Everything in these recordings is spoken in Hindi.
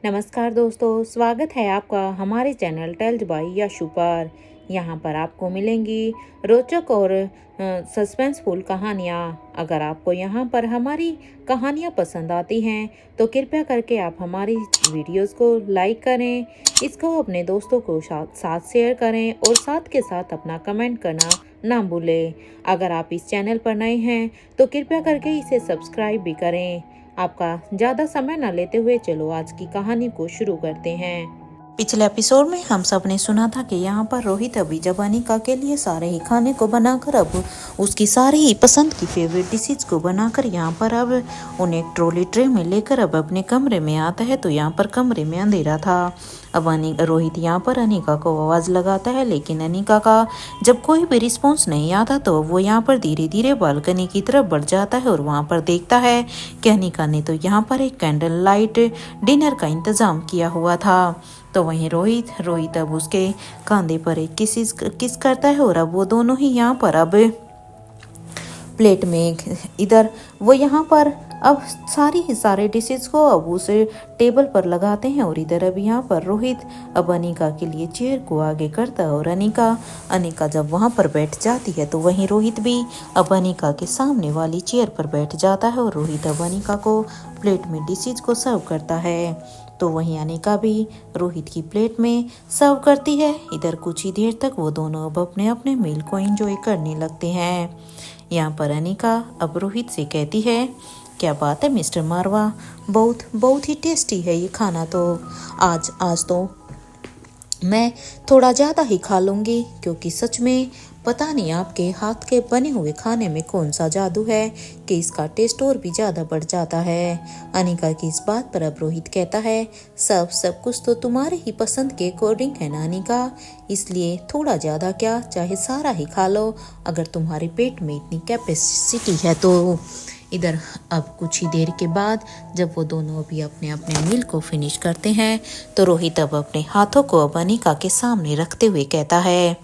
नमस्कार दोस्तों, स्वागत है आपका हमारे चैनल टेल्स बाय यशु पर। यहाँ पर आपको मिलेंगी रोचक और सस्पेंसफुल कहानियाँ। अगर आपको यहाँ पर हमारी कहानियाँ पसंद आती हैं तो कृपया करके आप हमारी वीडियोस को लाइक करें, इसको अपने दोस्तों को साथ शेयर करें और साथ के साथ अपना कमेंट करना ना भूलें। अगर आप इस चैनल पर नए हैं तो कृपया करके इसे सब्सक्राइब भी करें। आपका ज़्यादा समय न लेते हुए चलो आज की कहानी को शुरू करते हैं। पिछले एपिसोड में हम सब ने सुना था कि यहाँ पर रोहित अभी जब अनिका के लिए सारे ही खाने को बनाकर अब उसकी सारी ही पसंद की फेवरेट डिशेज को बनाकर यहाँ पर अब उन्हें एक ट्रॉली ट्रे में लेकर अब अपने कमरे में आता है। तो यहाँ पर कमरे में अंधेरा था। अब रोहित यहाँ पर अनिका को आवाज़ लगाता है, लेकिन अनिका का जब कोई भी रिस्पॉन्स नहीं आता तो वो यहाँ पर धीरे धीरे बालकनी की तरफ बढ़ जाता है और वहाँ पर देखता है कि अनिका ने तो यहाँ पर एक कैंडल लाइट डिनर का इंतज़ाम किया हुआ था। तो वहीं रोहित अब उसके कंधे पर एक किस करता है और अब वो दोनों ही यहाँ पर अब प्लेट में इधर वो यहाँ पर अब सारे डिशेस को अब उस टेबल पर लगाते हैं और इधर अब यहाँ पर रोहित अब अनिका के लिए चेयर को आगे करता है और अनिका जब वहाँ पर बैठ जाती है तो वहीं रोहित भी अब अनिका के सामने वाली चेयर पर बैठ जाता है और रोहित अब अनिका को प्लेट में डिशेज को सर्व करता है। तो वहीं अनिका भी रोहित की प्लेट में सर्व करती है। इधर कुछ ही देर तक वो दोनों अब अपने अपने मील को एंजॉय करने लगते हैं। यहाँ पर अनिका अब रोहित से कहती है, क्या बात है मिस्टर मारवा, बहुत बहुत ही टेस्टी है ये खाना। तो आज तो मैं थोड़ा ज़्यादा ही खा लूँगी, क्योंकि सच में पता नहीं आपके हाथ के बने हुए खाने में कौन सा जादू है कि इसका टेस्ट और भी ज़्यादा बढ़ जाता है। अनिका की इस बात पर अब रोहित कहता है, सब कुछ तो तुम्हारे ही पसंद के अकॉर्डिंग है ना अनिका, इसलिए थोड़ा ज़्यादा क्या चाहे सारा ही खा लो अगर तुम्हारे पेट में इतनी कैपेसिटी है तो। इधर अब कुछ ही देर के बाद जब वो दोनों अभी अपने अपने मील को फिनिश करते हैं तो रोहित अब अपने हाथों को अब अनिका के सामने रखते हुए कहता है,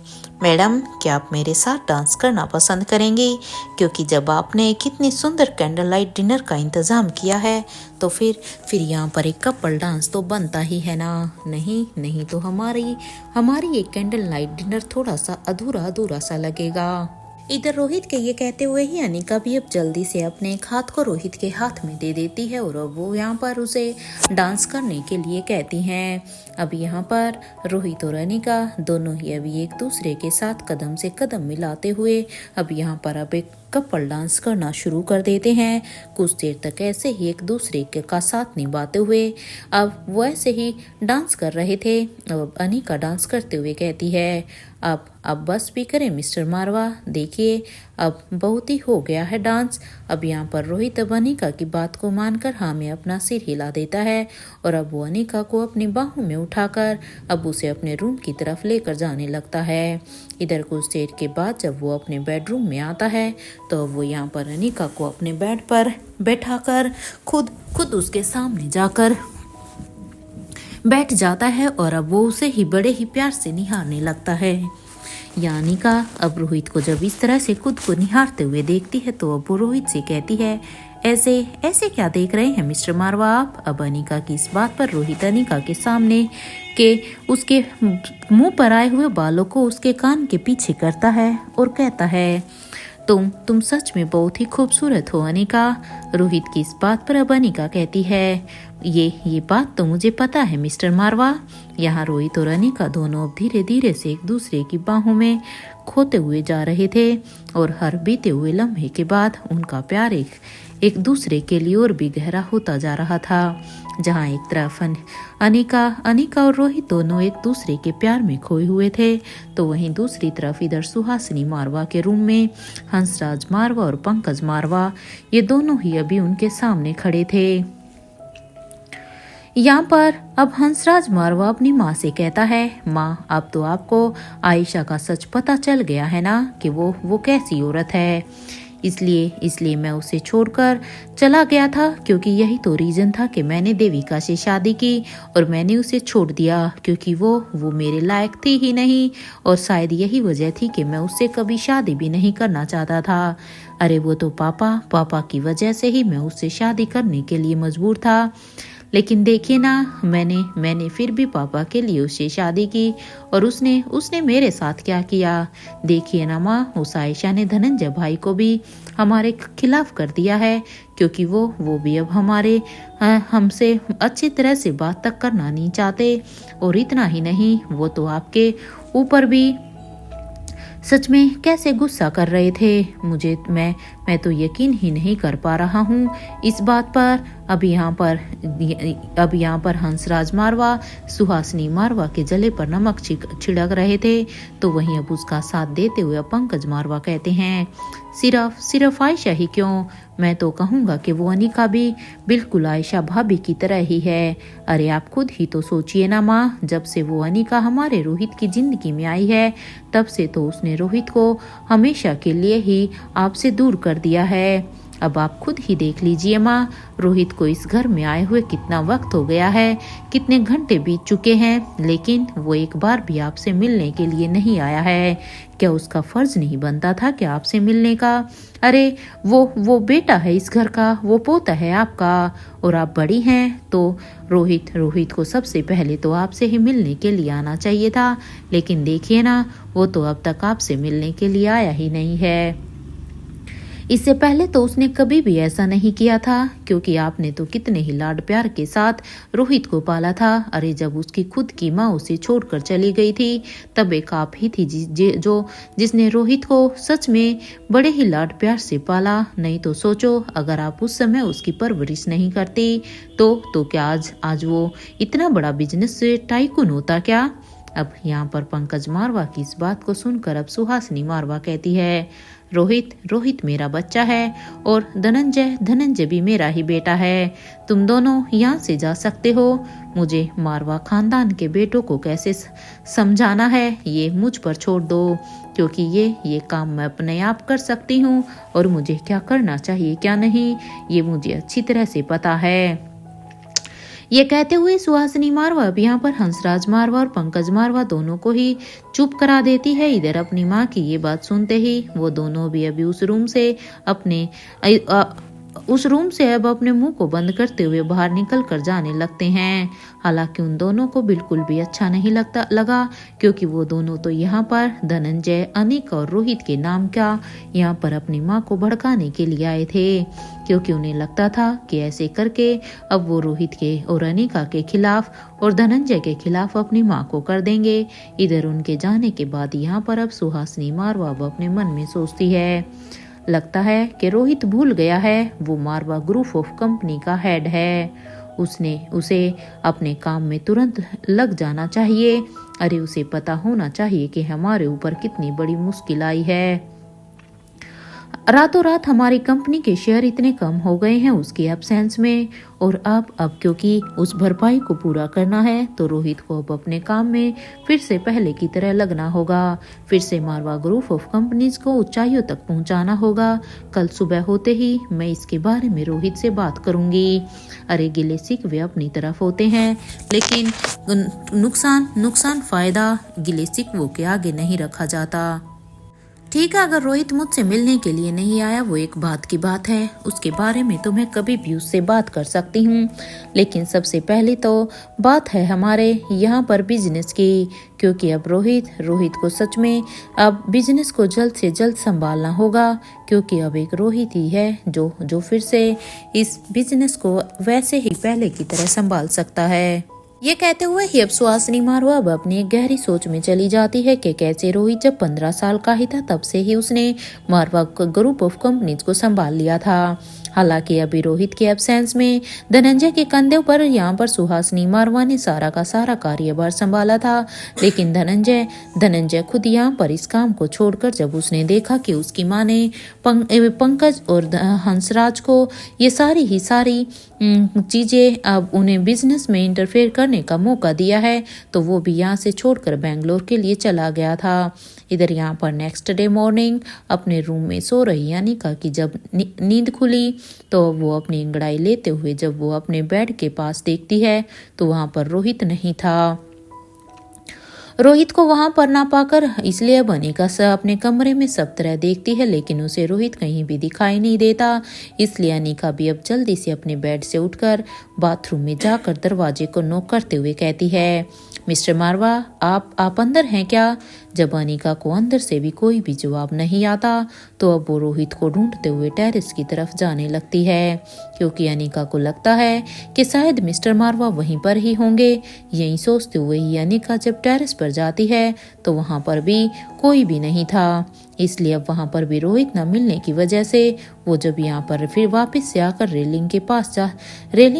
मैडम क्या आप मेरे साथ डांस करना पसंद करेंगी, क्योंकि जब आपने कितनी सुंदर कैंडल लाइट डिनर का इंतज़ाम किया है तो फिर यहाँ पर एक कपल डांस तो बनता ही है ना। नहीं तो हमारी एक कैंडल लाइट डिनर थोड़ा सा अधूरा सा लगेगा। इधर रोहित के ये कहते हुए ही अनिका भी अब जल्दी से अपने एक हाथ को रोहित के हाथ में दे देती है और अब वो यहाँ पर उसे डांस करने के लिए कहती हैं। अब यहाँ पर रोहित और अनिका दोनों ही अभी एक दूसरे के साथ कदम से कदम मिलाते हुए अब यहाँ पर अब एक कपल डांस करना शुरू कर देते हैं। कुछ देर तक ऐसे ही एक दूसरे का साथ निभाते हुए अब वो ऐसे ही डांस कर रहे थे। अब अनिका डांस करते हुए कहती है, अब बस भी करें मिस्टर मारवा, देखिए अब बहुत ही हो गया है डांस। अब यहाँ पर रोहित अब अनिका की बात को मानकर हाँ में अपना सिर हिला देता है और अब वो अनिका को अपनी बाहों में उठाकर अब उसे अपने रूम की तरफ लेकर जाने लगता है। इधर कुछ देर के बाद जब वो अपने बेडरूम में आता है तो वो यहाँ पर अनिका को अपने बेड पर बैठाकर खुद उसके सामने जाकर बैठ जाता है और अब वो उसे ही बड़े ही प्यार से निहारने लगता है। यानी का अब रोहित को जब इस तरह से खुद को निहारते हुए देखती है तो अब वो रोहित से कहती है, ऐसे क्या देख रहे हैं मिस्टर मारवा आप। अब अनिका की इस बात पर रोहित अनिका के सामने के उसके मुंह पर आए हुए बालों को उसके कान के पीछे करता है और कहता है, तुम सच में बहुत ही खूबसूरत हो अनिका। रोहित की इस बात पर अब अनिका कहती है, ये बात तो मुझे पता है मिस्टर मारवा। यहाँ रोहित और अनिका दोनों अब धीरे धीरे से एक दूसरे की बाहों में खोते हुए जा रहे थे और हर बीते हुए लम्हे के बाद उनका प्यार एक दूसरे के लिए और भी गहरा होता जा रहा था। जहाँ एक तरफ अनिका और रोहित दोनों एक दूसरे के प्यार में खोए हुए थे तो वहीं दूसरी तरफ इधर सुहासिनी मारवा के रूम में हंसराज मारवा और पंकज मारवा ये दोनों ही अभी उनके सामने खड़े थे। यहाँ पर अब हंसराज मारवा अपनी माँ से कहता है, माँ अब तो आपको आयशा का सच पता चल गया है ना कि वो कैसी औरत है। इसलिए मैं उसे छोड़कर चला गया था, क्योंकि यही तो रीजन था कि मैंने देविका से शादी की और मैंने उसे छोड़ दिया क्योंकि वो मेरे लायक थी ही नहीं और शायद यही वजह थी कि मैं उससे कभी शादी भी नहीं करना चाहता था। अरे वो तो पापा की वजह से ही मैं उससे शादी करने के लिए मजबूर था। लेकिन देखिए ना, मैंने फिर भी पापा के लिए उससे शादी की और उसने मेरे साथ क्या किया। देखिए ना माँ, उस आयशा ने धनंजय भाई को भी हमारे खिलाफ कर दिया है, क्योंकि वो भी अब हमसे अच्छी तरह से बात तक करना नहीं चाहते। और इतना ही नहीं, वो तो आपके ऊपर भी सच में कैसे गुस्सा कर रहे थे। मैं तो यकीन ही नहीं कर पा रहा हूँ इस बात पर। अब यहाँ पर हंसराज मारवा सुहासिनी मारवा के जले पर नमक छिड़क रहे थे, तो वहीं अब उसका साथ देते हुए पंकज मारवा कहते हैं, सिर्फ आयशा ही क्यों, मैं तो कहूँगा कि वो अनिका भी बिल्कुल आयशा भाभी की तरह ही है। अरे आप खुद ही तो सोचिए ना माँ, जब से वो अनिका हमारे रोहित की जिंदगी में आई है, तब से तो उसने रोहित को हमेशा के लिए ही आपसे दूर कर दिया है। अब आप खुद ही देख लीजिए माँ, रोहित को इस घर में आए हुए कितना वक्त हो गया है, कितने घंटे बीत चुके हैं, लेकिन वो एक बार भी आपसे मिलने के लिए नहीं आया है। क्या उसका फर्ज नहीं बनता था कि आपसे मिलने का? अरे वो बेटा है इस घर का, वो पोता है आपका, और आप बड़ी हैं, तो रोहित को सबसे पहले तो आपसे ही मिलने के लिए आना चाहिए था। लेकिन देखिए ना, वो तो अब तक आपसे मिलने के लिए आया ही नहीं है। इससे पहले तो उसने कभी भी ऐसा नहीं किया था, क्योंकि आपने तो कितने ही लाड प्यार के साथ रोहित को पाला था। अरे जब उसकी खुद की माँ उसे छोड़कर चली गई थी, तब एक आप ही थी जिसने रोहित को सच में बड़े ही लाड प्यार से पाला। नहीं तो सोचो, अगर आप उस समय उसकी परवरिश नहीं करती तो क्या आज वो इतना बड़ा बिजनेस टाइकून होता क्या? अब यहाँ पर पंकज मारवा की इस बात को सुनकर अब सुहासिनी मारवा कहती है, रोहित मेरा बच्चा है और धनंजय भी मेरा ही बेटा है। तुम दोनों यहाँ से जा सकते हो। मुझे मारवा खानदान के बेटों को कैसे समझाना है, ये मुझ पर छोड़ दो, क्योंकि ये काम मैं अपने आप कर सकती हूँ, और मुझे क्या करना चाहिए क्या नहीं, ये मुझे अच्छी तरह से पता है। ये कहते हुए सुहासिनी मारवा अब यहाँ पर हंसराज मारवा और पंकज मारवा दोनों को ही चुप करा देती है। इधर अपनी माँ की ये बात सुनते ही वो दोनों भी अभी उस रूम से अब अपने मुंह को बंद करते हुए बाहर निकल कर जाने लगते हैं। हालांकि उन दोनों को बिल्कुल भी अच्छा नहीं लगा, क्योंकि वो दोनों तो यहाँ पर धनंजय, अनिक और रोहित के नाम का यहाँ पर अपनी माँ को भड़काने के लिए आए थे, क्योंकि उन्हें लगता था कि ऐसे करके अब वो रोहित के और अनिका के खिलाफ और धनंजय के खिलाफ अपनी माँ को कर देंगे। इधर उनके जाने के बाद यहाँ पर अब सुहासिनी मारवा अपने मन में सोचती है, लगता है कि रोहित भूल गया है वो मारवा ग्रुप ऑफ कंपनी का हेड है। उसे अपने काम में तुरंत लग जाना चाहिए। अरे उसे पता होना चाहिए कि हमारे ऊपर कितनी बड़ी मुश्किल आई है। रातों रात हमारी कंपनी के शेयर इतने कम हो गए हैं उसकी एब्सेंस में, और अब क्योंकि उस भरपाई को पूरा करना है, तो रोहित को अब अपने काम में फिर से पहले की तरह लगना होगा। फिर से मारवा ग्रुप ऑफ कंपनीज को ऊंचाइयों तक पहुंचाना होगा। कल सुबह होते ही मैं इसके बारे में रोहित से बात करूंगी। अरे गिले शिकवे अपनी तरफ होते हैं, लेकिन नुकसान फायदा गिले शिकवों के आगे नहीं रखा जाता। ठीक है, अगर रोहित मुझसे मिलने के लिए नहीं आया, वो एक बात की बात है, उसके बारे में तो मैं कभी भी उससे बात कर सकती हूँ। लेकिन सबसे पहले तो बात है हमारे यहाँ पर बिजनेस की, क्योंकि अब रोहित को सच में अब बिजनेस को जल्द से जल्द संभालना होगा, क्योंकि अब एक रोहित ही है जो फिर से इस बिजनेस को वैसे ही पहले की तरह संभाल सकता है। ये कहते हुए ही अब सुहासिनी मारवा अब अपनी एक गहरी सोच में चली जाती है कि कैसे रोहित जब 15 साल का ही था तब से ही उसने मारवा ग्रुप ऑफ कंपनीज को संभाल लिया था। हालांकि अभी रोहित के एब्सेंस में धनंजय के कंधे पर यहाँ पर सुहासिनी मारवा ने सारा का सारा कार्यभार संभाला था। लेकिन धनंजय खुद यहाँ पर इस काम को छोड़कर जब उसने देखा कि उसकी माँ ने पंकज और हंसराज को ये सारी चीजें अब उन्हें बिजनेस में इंटरफेयर करने का मौका दिया है, तो वो भी यहाँ से छोड़कर बेंगलोर के लिए चला गया था। इधर यहाँ पर नेक्स्ट डे मॉर्निंग अपने रूम में सो रही अनिका की जब नींद खुली, तो वो अपनी अंगड़ाई लेते हुए जब वो अपने बेड के पास देखती है, तो वहाँ पर रोहित नहीं था। रोहित को वहां पर ना पाकर इसलिए अब अनिका अपने कमरे में सब तरह देखती है, लेकिन उसे रोहित कहीं भी दिखाई नहीं देता। इसलिए अनिका भी अब जल्दी से अपने बेड से उठकर बाथरूम में जाकर दरवाजे को नॉक करते हुए कहती है, मिस्टर मारवा, आप अंदर हैं क्या? जब अनिका को अंदर से भी कोई भी जवाब नहीं आता तो अब वो रोहित को ढूंढते हुए टेरेस की तरफ जाने लगती है, क्योंकि अनिका को लगता है कि शायद मिस्टर मारवा वहीं पर ही होंगे। यही सोचते हुए ही अनिका जब टेरेस पर जाती है तो वहां पर भी कोई भी नहीं था। इसलिए अब वहां पर भी रोहित न मिलने की वजह से वो जब यहाँ पर फिर वापस से आकर रेलिंग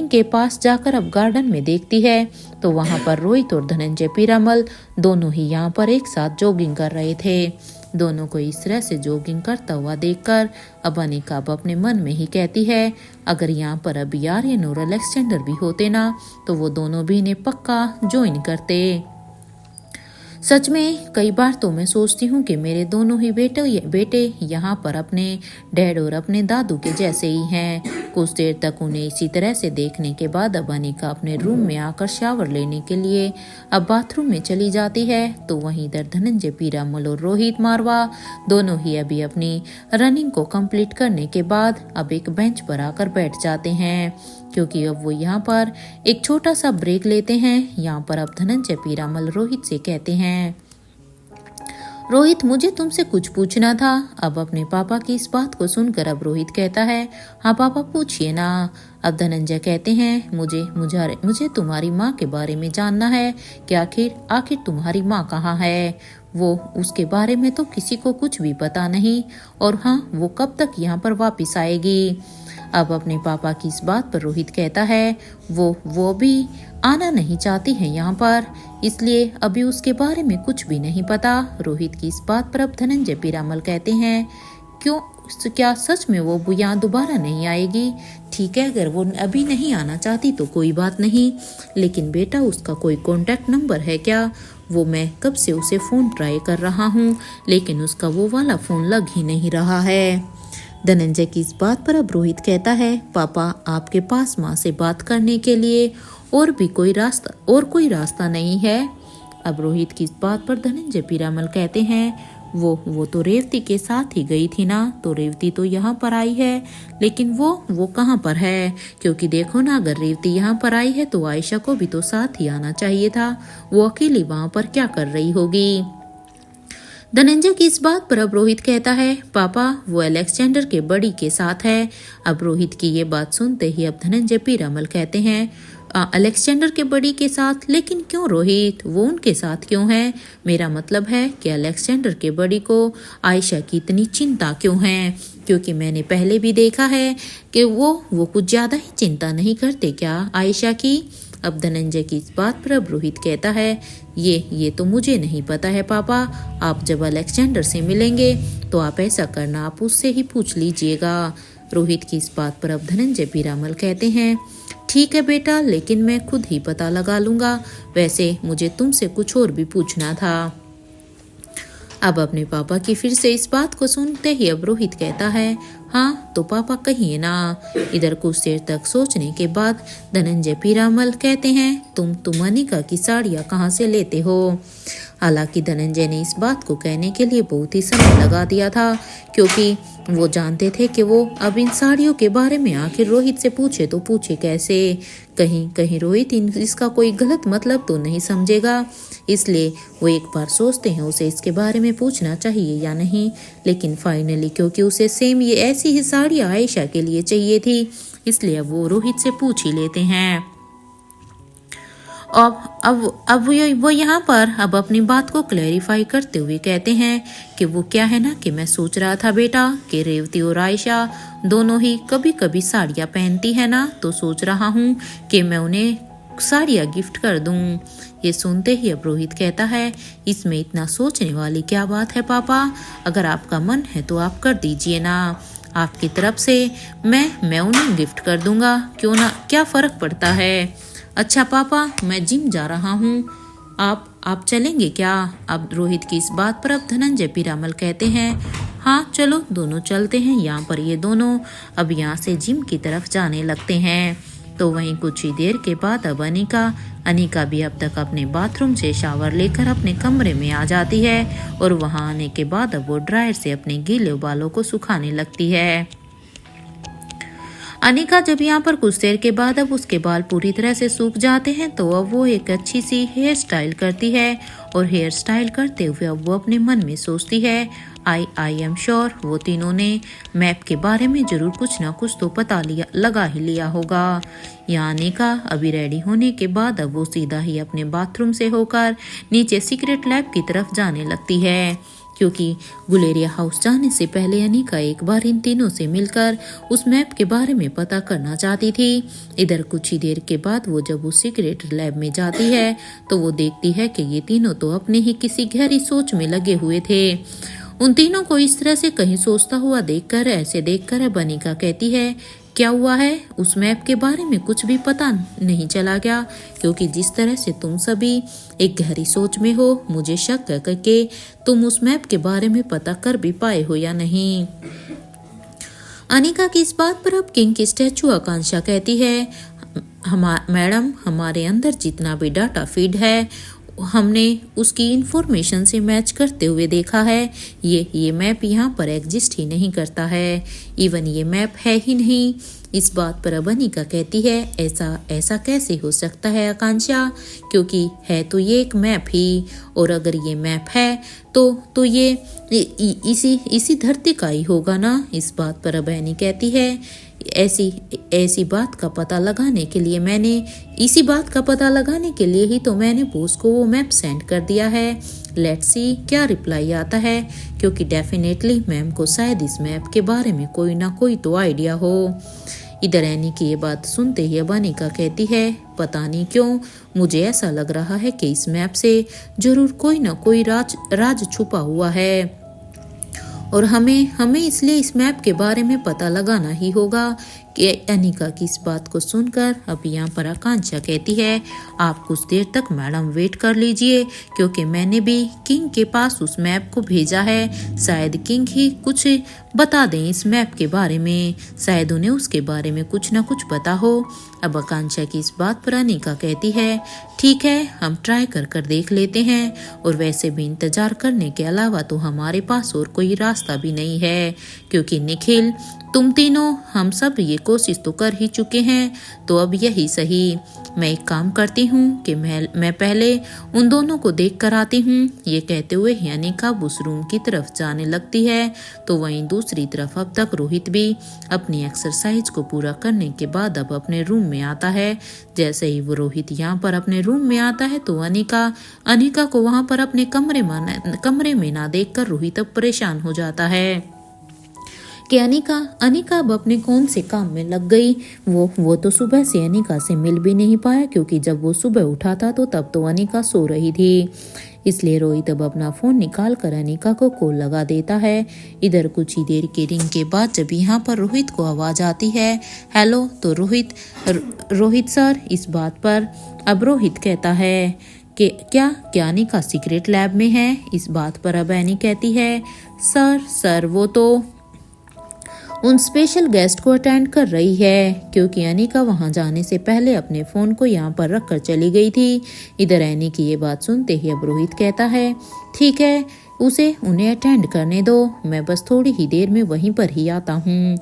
के पास जाकर अब गार्डन में देखती है तो वहां पर रोहित और धनंजय पीरामल दोनों ही यहाँ पर एक साथ जॉगिंग कर रहे थे। दोनों को इस तरह से जॉगिंग करता हुआ देखकर अब अनिका अपने मन में ही कहती है, अगर यहाँ पर अभी आर्यन और अलेक्जेंडर भी होते ना तो वो दोनों भी इन्हें पक्का ज्वाइन करते। सच में कई बार तो मैं सोचती हूँ कि मेरे दोनों ही बेटे यहाँ पर अपने डैड और अपने दादू के जैसे ही हैं। कुछ देर तक उन्हें इसी तरह से देखने के बाद अब अनिका अपने रूम में आकर शावर लेने के लिए अब बाथरूम में चली जाती है तो वहीं इधर धनंजय पीरामल और रोहित मारवा दोनों ही अभी अपनी रनिंग को कंप्लीट करने के बाद अब एक बेंच पर आकर बैठ जाते हैं, क्योंकि अब वो यहाँ पर एक छोटा सा ब्रेक लेते हैं। यहाँ पर अब धनंजय पीरामल रोहित से कहते हैं, रोहित, मुझे तुमसे कुछ पूछना था। अब अपने पापा की इस बात को सुनकर अब रोहित कहता है, हाँ पापा पूछिए ना। अब धनंजय कहते हैं, मुझे तुम्हारी माँ के बारे में जानना है कि आखिर तुम्हारी माँ कहाँ है। वो उसके बारे में तो किसी को कुछ भी पता नहीं, और हाँ, वो कब तक यहाँ पर वापस आएगी। अब अपने पापा की इस बात पर रोहित कहता है, वो भी आना नहीं चाहती है यहाँ पर, इसलिए अभी उसके बारे में कुछ भी नहीं पता। रोहित की इस बात पर अब धनंजय पीरामल कहते हैं, क्या सच में वो यहाँ दोबारा नहीं आएगी? ठीक है, अगर वो अभी नहीं आना चाहती तो कोई बात नहीं, लेकिन बेटा उसका कोई कॉन्टैक्ट नंबर है क्या? वो मैं कब से उसे फ़ोन ट्राई कर रहा हूँ, लेकिन उसका वो वाला फ़ोन लग ही नहीं रहा है। धनंजय की इस बात पर अब रोहित कहता है, पापा, आपके पास माँ से बात करने के लिए और कोई रास्ता नहीं है? अब रोहित की इस बात पर धनंजय पीरामल कहते हैं, वो तो रेवती के साथ ही गई थी ना, तो रेवती तो यहाँ पर आई है, लेकिन वो कहाँ पर है? क्योंकि देखो ना, अगर रेवती यहाँ पर आई है तो आयशा को भी तो साथ ही आना चाहिए था। वो अकेली वहाँ पर क्या कर रही होगी? धनंजय की इस बात पर अब रोहित कहता है, पापा, वो अलेक्जेंडर के बड़ी के साथ है। अब रोहित की ये बात सुनते ही अब धनंजय पीरामल कहते हैं, अलेक्जेंडर के बड़ी के साथ? लेकिन क्यों रोहित, वो उनके साथ क्यों है? मेरा मतलब है कि अलेक्जेंडर के बड़ी को आयशा की इतनी चिंता क्यों है? क्योंकि मैंने पहले भी देखा है कि वो कुछ ज्यादा ही चिंता नहीं करते क्या आयशा की? अब धनंजय की इस बात पर अब रोहित कहता है, ये तो मुझे नहीं पता है पापा। आप जब अलेक्जेंडर से मिलेंगे तो आप ऐसा करना, आप उससे ही पूछ लीजिएगा। रोहित की इस बात पर अब धनंजय पीरामल कहते हैं, ठीक है बेटा, लेकिन मैं खुद ही पता लगा लूंगा। वैसे मुझे तुमसे कुछ और भी पूछना था। अब अपने पापा की फिर से इस बात को सुनते ही अब रोहित कहता है, हाँ तो पापा कहिए ना। इधर कुछ देर तक सोचने के बाद धनंजय पीरामल कहते हैं, तुम अनिका की साड़ियाँ कहाँ से लेते हो? हालांकि धनंजय ने इस बात को कहने के लिए बहुत ही समय लगा दिया था, क्योंकि वो जानते थे कि वो अब इन साड़ियों के बारे में आखिर रोहित से पूछे तो पूछे कैसे। कहीं रोहित इसका कोई गलत मतलब तो नहीं समझेगा, इसलिए वो एक बार सोचते हैं उसे इसके बारे में पूछना चाहिए या नहीं। लेकिन फाइनली क्योंकि उसे सेम ये ऐसी ही साड़ियाँ आयशा के लिए चाहिए थी, इसलिए वो रोहित से पूछ ही लेते हैं। अब वो यहाँ पर अब अपनी बात को क्लैरिफाई करते हुए कहते हैं कि वो क्या है ना कि मैं सोच रहा था बेटा कि रेवती और आयशा दोनों ही कभी कभी साड़ियाँ पहनती है ना, तो सोच रहा हूँ कि मैं उन्हें साड़ियाँ गिफ्ट कर दूँ। ये सुनते ही अब रोहित कहता है, इसमें इतना सोचने वाली क्या बात है पापा? अगर आपका मन है तो आप कर दीजिए ना। आपकी तरफ से मैं उन्हें गिफ्ट कर दूंगा, क्यों ना, क्या फर्क पड़ता है? अच्छा पापा, मैं जिम जा रहा हूँ, आप चलेंगे क्या? अब रोहित की इस बात पर अब धनंजय पीरामल कहते हैं, हाँ चलो दोनों चलते हैं। यहाँ पर ये दोनों अब यहाँ से जिम की तरफ जाने लगते हैं। तो वहीं कुछ ही देर के बाद अब अनिका भी अब तक अपने बाथरूम से शावर लेकर अपने कमरे में आ जाती है और वहां आने के बाद अब वो ड्रायर से अपने गीले बालों को सुखाने लगती है। अनिका जब यहाँ पर कुछ देर के बाद अब उसके बाल पूरी तरह से सूख जाते हैं तो अब वो एक अच्छी सी हेयर स्टाइल करती है और हेयर स्टाइल करते हुए अब वो अपने मन में सोचती है आई एम श्योर वो तीनों ने मैप के बारे में जरूर कुछ ना कुछ तो पता लगा ही लिया होगा। यहाँ अनिका अभी रेडी होने के बाद अब वो सीधा ही अपने बाथरूम से होकर नीचे सीक्रेट लैब की तरफ जाने लगती है, क्योंकि गुलेरिया हाउस जाने से पहले अनिका एक बार इन तीनों से मिलकर उस मैप के बारे में पता करना चाहती थी। इधर कुछ ही देर के बाद वो जब उस सीक्रेट लैब में जाती है तो वो देखती है कि ये तीनों तो अपने ही किसी गहरी सोच में लगे हुए थे। उन तीनों को इस तरह से कहीं सोचता हुआ देखकर अब अनिका कहती है, क्या हुआ है? उस मैप के बारे में कुछ भी पता नहीं चला क्या? क्योंकि जिस तरह से तुम सभी एक गहरी सोच में हो, मुझे शक है कि तुम उस मैप के बारे में पता कर भी पाए हो या नहीं। अनिका की इस बात पर अब किंग की स्टैचू आकांक्षा कहती है, मैडम हमारे अंदर जितना भी डाटा फीड है हमने उसकी इंफॉर्मेशन से मैच करते हुए देखा है। ये मैप यहाँ पर एग्जिस्ट ही नहीं करता है, इवन ये मैप है ही नहीं। इस बात पर अब अनिका कहती है, ऐसा कैसे हो सकता है आकांक्षा, क्योंकि है तो ये एक मैप ही, और अगर ये मैप है तो ये इसी धरती का ही होगा ना। इस बात पर अब एनी कहती है, ऐसी बात का पता लगाने के लिए ही तो मैंने बॉस को वो मैप सेंड कर दिया है। लेट्स सी क्या रिप्लाई आता है, क्योंकि डेफिनेटली मैम को शायद इस मैप के बारे में कोई ना कोई तो आइडिया हो। इधर एनी की ये बात सुनते ही अब अनिका कहती है, पता नहीं क्यों मुझे ऐसा लग रहा है कि इस मैप से जरूर कोई ना कोई राज छुपा हुआ है और हमें इसलिए इस मैप के बारे में पता लगाना ही होगा। कि अनिका की इस बात को सुनकर अब यहाँ पर आकांक्षा कहती है, आप कुछ देर तक मैडम वेट कर लीजिए, क्योंकि मैंने भी किंग के पास उस मैप को भेजा है। शायद किंग ही कुछ बता दें इस मैप के बारे में, शायद उन्हें उसके बारे में कुछ ना कुछ पता हो। अब आकांक्षा की इस बात पर अनिका कहती है, ठीक है हम ट्राई कर देख लेते हैं, और वैसे भी इंतजार करने के अलावा तो हमारे पास और कोई रास्ता भी नहीं है, क्योंकि निखिल तुम तीनों हम सब ये कोशिश तो कर ही चुके हैं, तो अब यही सही। मैं एक काम करती हूँ कि मैं पहले उन दोनों को देख कर आती हूँ। ये कहते हुए अनिका उस रूम की तरफ जाने लगती है, तो वहीं दूसरी तरफ अब तक रोहित भी अपनी एक्सरसाइज को पूरा करने के बाद अब अपने रूम में आता है। जैसे ही वो रोहित यहाँ पर अपने रूम में आता है तो अनिका को वहाँ पर अपने कमरे में ना देखकर रोहित अब परेशान हो जाता है कि अनिका अब अपने कौन से काम में लग गई। वो तो सुबह से अनिका से मिल भी नहीं पाया, क्योंकि जब वो सुबह उठा था तो तब तो अनिका सो रही थी। इसलिए रोहित अब अपना फोन निकाल कर अनिका को कॉल लगा देता है। इधर कुछ ही देर के रिंग के बाद जब यहाँ पर रोहित को आवाज आती है, हेलो, तो रोहित सर। इस बात पर अब रोहित कहता है कि क्या अनिका सीक्रेट लैब में है। इस बात पर अब एनी कहती है, सर वो तो उन स्पेशल गेस्ट को अटेंड कर रही है, क्योंकि अनिका वहां जाने से पहले अपने फोन को यहाँ पर रखकर चली गई थी। इधर एनी की ये बात सुनते ही अब रोहित कहता है, ठीक है उन्हें अटेंड करने दो, मैं बस थोड़ी ही देर में वहीं पर ही आता हूँ।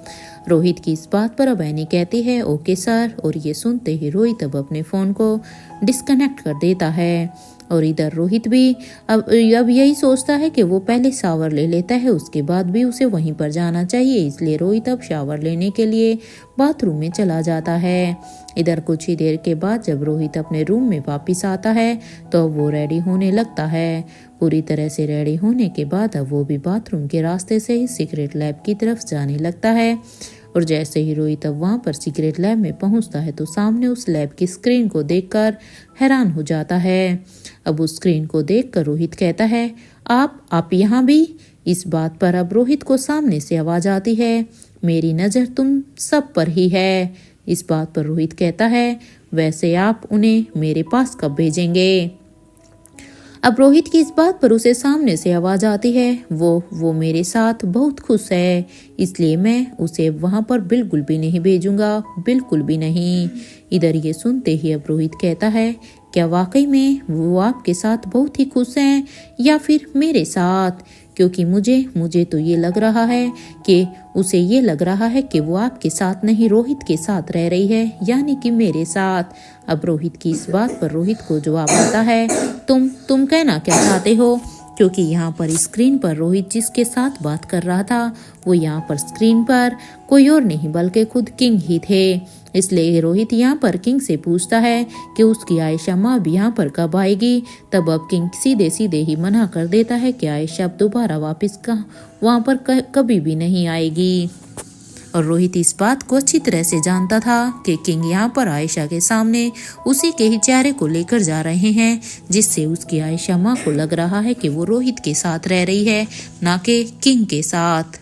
रोहित की इस बात पर अब एनी कहती है, ओके सर। और ये सुनते ही रोहित अब अपने फोन को डिस्कनेक्ट कर देता है। और इधर रोहित भी अब यही सोचता है कि वो पहले शावर ले लेता है, उसके बाद भी उसे वहीं पर जाना चाहिए। इसलिए रोहित अब शावर लेने के लिए बाथरूम में चला जाता है। इधर कुछ ही देर के बाद जब रोहित अपने रूम में वापस आता है तो वो रेडी होने लगता है। पूरी तरह से रेडी होने के बाद अब वो भी बाथरूम के रास्ते से ही सीक्रेट लैब की तरफ जाने लगता है। और जैसे ही रोहित अब वहाँ पर सीक्रेट लैब में पहुँचता है तो सामने उस लैब की स्क्रीन को देखकर हैरान हो जाता है। अब उस स्क्रीन को देखकर रोहित कहता है, आप यहाँ भी। इस बात पर अब रोहित को सामने से आवाज आती है, मेरी नज़र तुम सब पर ही है। इस बात पर रोहित कहता है, वैसे आप उन्हें मेरे पास कब भेजेंगे। अब रोहित की इस बात पर उसे सामने से आवाज आती है, वो मेरे साथ बहुत खुश है, इसलिए मैं उसे वहां पर बिल्कुल भी नहीं भेजूंगा, बिल्कुल भी नहीं। इधर ये सुनते ही अब रोहित कहता है, क्या वाकई में वो आपके साथ बहुत ही खुश हैं या फिर मेरे साथ? क्योंकि मुझे तो ये लग रहा है कि उसे ये लग रहा है कि वो आपके साथ नहीं रोहित के साथ रह रही है, यानी कि मेरे साथ। अब रोहित की इस बात पर रोहित को जवाब आता है, तुम कहना क्या चाहते हो? क्योंकि यहाँ पर स्क्रीन पर रोहित जिसके साथ बात कर रहा था वो यहाँ पर स्क्रीन पर कोई और नहीं बल्कि खुद किंग ही थे। इसलिए रोहित यहाँ पर किंग से पूछता है कि उसकी आयशा माँ भी यहाँ पर कब आएगी। तब अब किंग सीधे सीधे ही मना कर देता है कि आयशा अब दोबारा वापस वहाँ पर कभी भी नहीं आएगी। और रोहित इस बात को अच्छी तरह से जानता था कि किंग यहाँ पर आयशा के सामने उसी के ही चेहरे को लेकर जा रहे हैं, जिससे उसकी आयशा माँ को लग रहा है कि वो रोहित के साथ रह रही है, ना कि किंग के साथ।